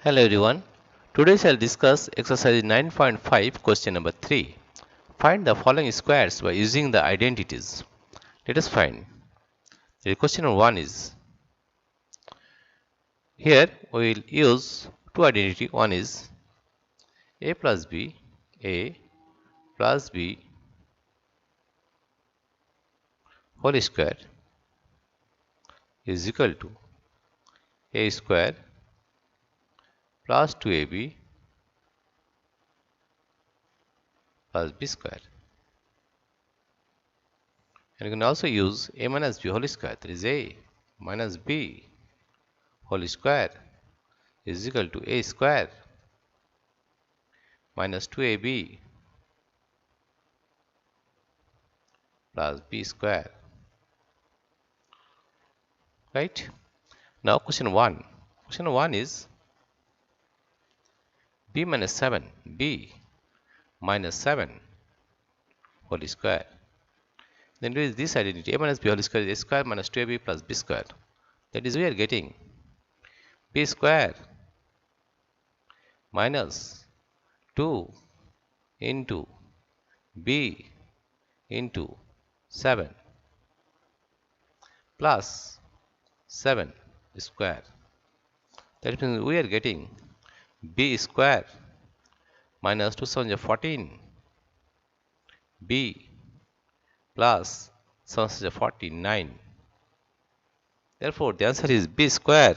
Hello everyone. Today I'll discuss exercise 9.5 question number 3. Find the following squares by using the identities. Let us find. The question number 1 is, here we will use two identity. One is a plus b, a plus b whole square is equal to a square plus 2ab plus b square. And you can also use a minus b whole square, that is a minus b whole square is equal to a square minus 2ab plus b square. Right? Now question 1. Question 1 is b minus 7, b minus 7 whole square. Then there is this identity, a minus b whole square is a square minus 2ab plus b square. That is, we are getting b square minus 2 into b into 7 plus 7 square. That means we are getting b square minus 2 7 is 14 b plus 7 is 49. Therefore, the answer is b square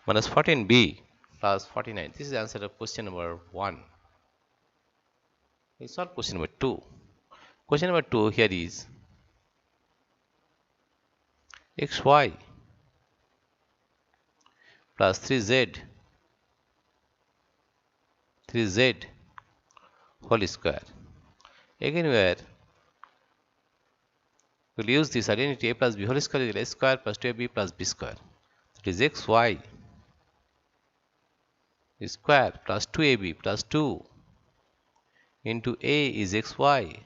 minus 14b plus 49. This is the answer of question number 1. We solve question number 2. Question number 2 here is xy plus 3z whole square. Again we'll use this identity, a plus b whole square is a square plus 2ab plus b square. That is xy square plus 2ab plus 2 into a is xy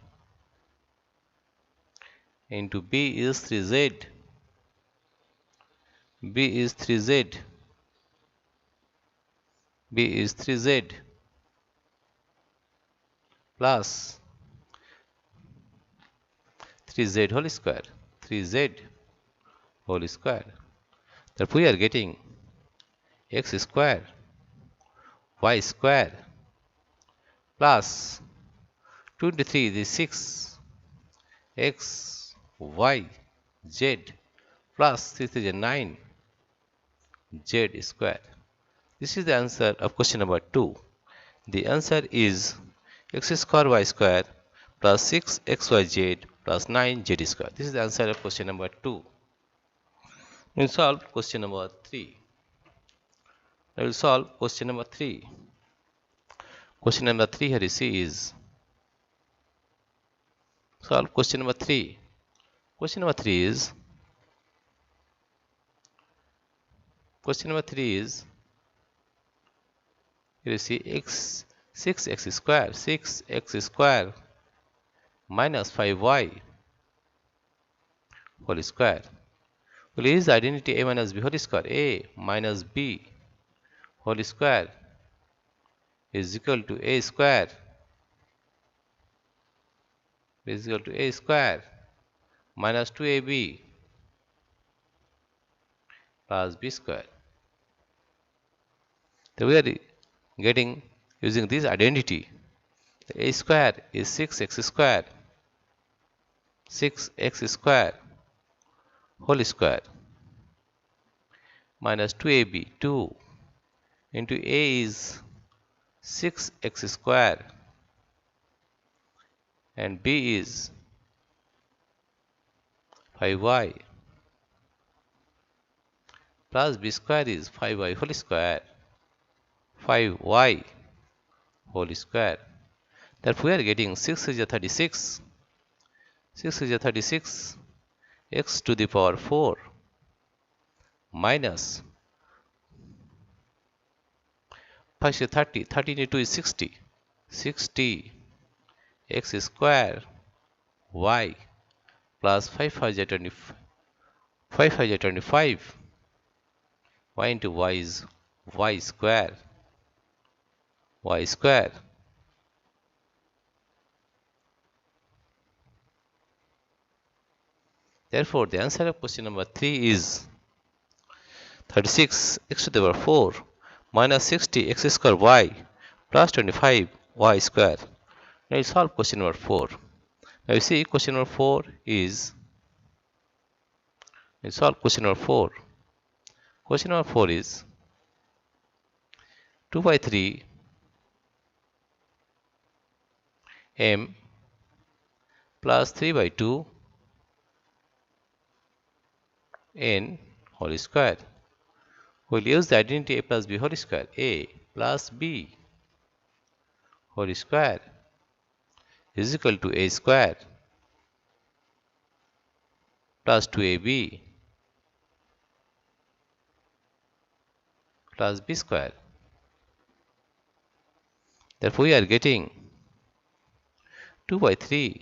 into b is 3z, b is 3z, b is 3z plus 3z whole square, 3z whole square. Therefore, we are getting x square y square plus 2 into 3 is 6 x y z plus 3 is 9 z square. This is the answer of question number 2. The answer is x square y square plus 6 xyz plus 9 z square. This is the answer of question number 2. We will solve question number 3. I will solve question number 3. Question number 3 here you see is solve question number 3. Question number 3 is here you see 6x square minus 5y whole square. We'll use the identity a minus b whole square. A minus b whole square is equal to a square minus 2ab plus b square. So we are getting using this identity. A square is 6x square whole square minus 2ab 2 into a is 6x square and b is 5y plus b square is 5y whole square, 5y whole square. Therefore, we are getting 6 is a 36, 6 is a 36 x to the power 4 minus 5 is 30, 30 into 2 is 60, 60 x square y plus 5 5 is 25, 5 5 is 25 y into y is y square y square. Therefore, the answer of question number 3 is 36 x to the power 4 minus 60 x square y plus 25 y square. Now you solve question number 4. Now you see question number 4 is, you solve question number 4. Question number 4 is 2 by 3 m plus 3 by 2 n whole square. We'll use the identity a plus b whole square. A plus b whole square is equal to a square plus 2ab plus b square. Therefore, we are getting 2 by 3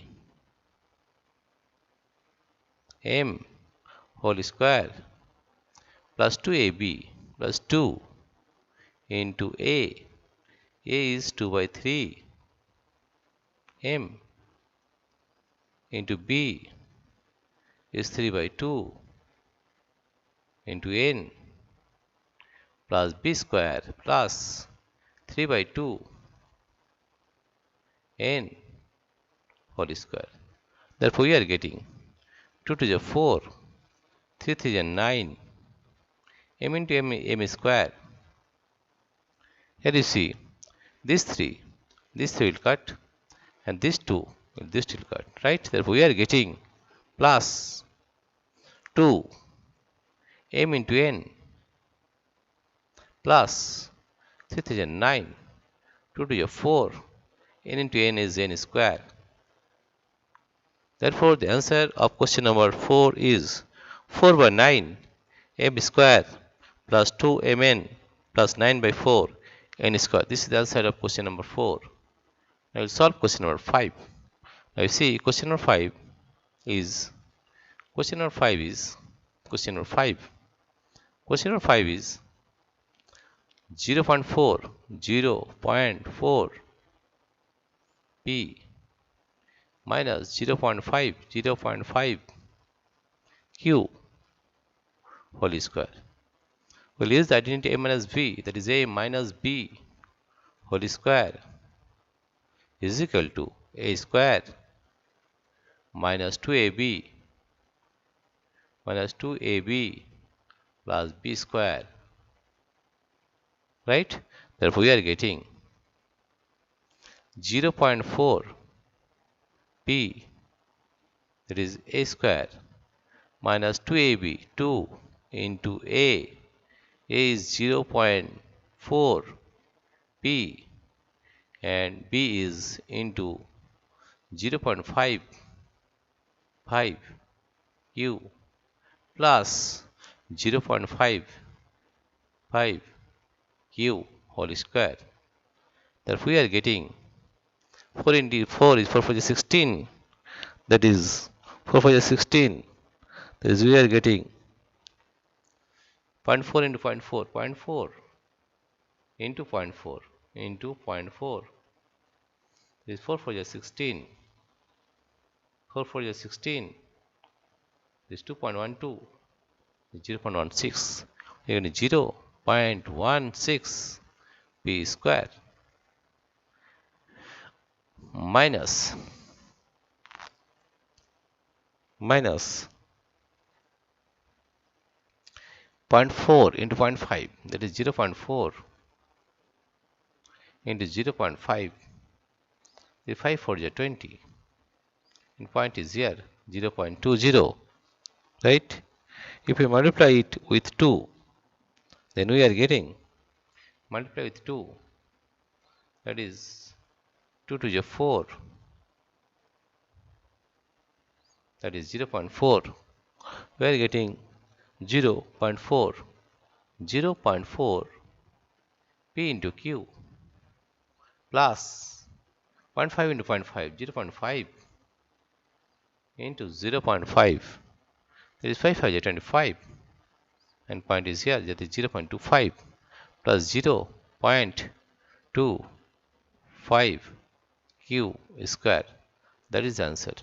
m whole square plus 2ab plus 2 into a. A is 2 by 3 m into b is 3 by 2 into n plus b square plus 3 by 2 n whole square. Therefore, we are getting 2 to the 4, 3 to the 9, m into m square. Here you see these 3 will cut, and these 2 will cut, right? Therefore, we are getting plus 2 m into n plus 3 to the 9, 2 to the 4, n into n is n square. Therefore, the answer of question number 4 is 4 by 9 m square plus 2 mn plus 9 by 4 n square. This is the answer of question number 4. Now we'll solve question number 5. Now you see question number 5 is question number 5 is 0.4 p minus 0.5 q whole square. We'll use the identity a minus b, that is a minus b whole square is equal to a square minus 2ab plus b square, right? Therefore, we are getting 0.4 p, that is a square minus 2ab, 2 into a is 0.4 p and b is into 0.5 q plus 0.5 q whole square. Therefore, we are getting 4 into 4 is 4 for the 16, that is 4 for the 16, that is we are getting 0.4 into 0.4, 0.4 into 0.4 into 0.4 is 4 for the 16, 4 for the 16 is 2.12 is 0.16, we are getting 0.16 p square minus 0.4 into 0.5, that is 0.4 into 0.5 is 5 for the 20, and point is here 0.20, right? If we multiply it with 2, then we are getting, multiply with 2, that is 2 to the 4, that is 0.4, we are getting 0.4 p into q plus 0.5 into 0.5, 0.5 into 0.5, that is 5 5 25, and point is here, that is 0.25 plus 0.2 5q square. That is the answer.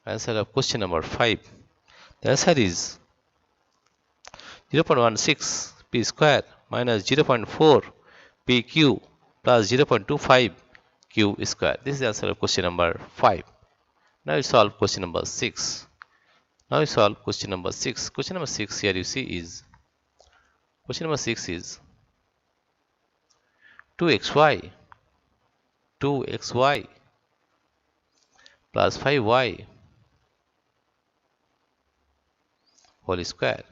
Answer of question number 5. The answer is 0.16 p square minus 0.4 pq plus 0.25 q square. This is the answer of question number 5. Now we solve question number 6. Now we solve question number 6. Question number 6 here you see is, question number 6 is 2xy plus 5y whole square.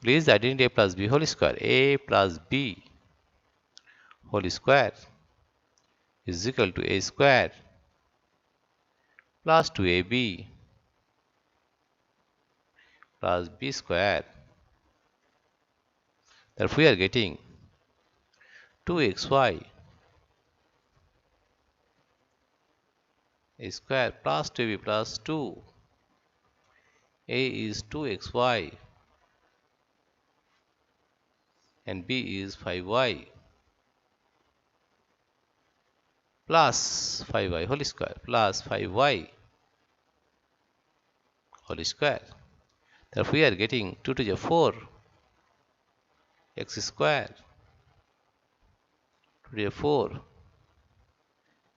Please the identity a plus b whole square. A plus b whole square is equal to a square plus 2ab plus b square. Therefore we are getting 2xy a square plus 2ab plus 2. A is 2xy and b is 5y plus 5y whole square plus 5y whole square. Therefore we are getting 2 to the 4 x square 2 to the 4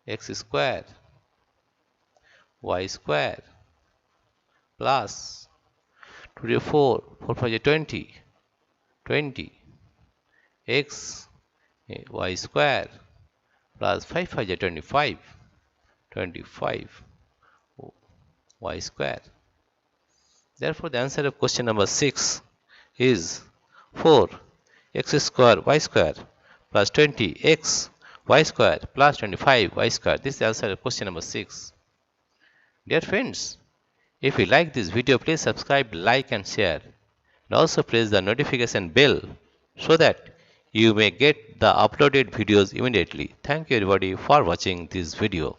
x square y square plus 2 to the 4 4 5 is 20 x y square plus 5 5 is 25 y square. Therefore the answer of question number 6 is 4 x square y square plus 20 x y square plus 25 y square. This is the answer of question number 6. Dear friends, if you like this video, please subscribe, like and share, and also press the notification bell so that you may get the uploaded videos immediately. Thank you everybody for watching this video.